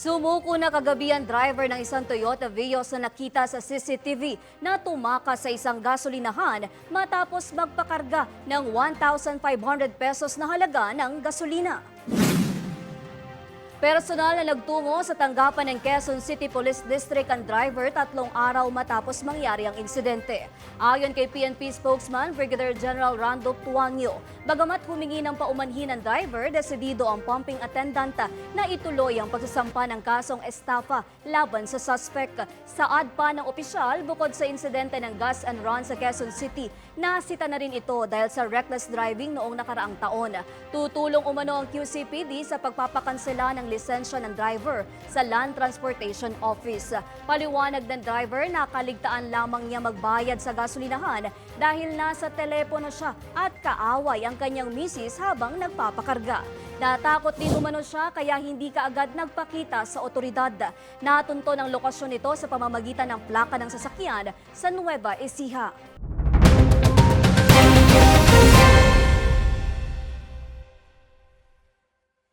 Sumuko na kagabi ang driver ng isang Toyota Vios na nakita sa CCTV na tumakas sa isang gasolinahan matapos magpakarga ng 1,500 pesos na halaga ng gasolina. Personal na nagtungo sa tanggapan ng Quezon City Police District ang driver 3 araw matapos mangyari ang insidente. Ayon kay PNP spokesman Brigadier General Randolph Tuanyo, bagamat humingi ng paumanhin ang driver, desidido ang pumping attendant na ituloy ang pagsasampa ng kasong estafa laban sa suspect. Saad pa ng opisyal, bukod sa insidente ng gas and run sa Quezon City, nasita na rin ito dahil sa reckless driving noong nakaraang taon. Tutulong umano ang QCPD sa pagpapakansela ng lisensya ng driver sa Land Transportation Office. Paliwanag ng driver na kaligtaan lamang niya magbayad sa gasolinahan dahil nasa telepono siya at kaaway ang kanyang misis habang nagpapakarga. Natakot din umano siya kaya hindi kaagad nagpakita sa otoridad. Natunto ng lokasyon nito sa pamamagitan ng plaka ng sasakyan sa Nueva Ecija.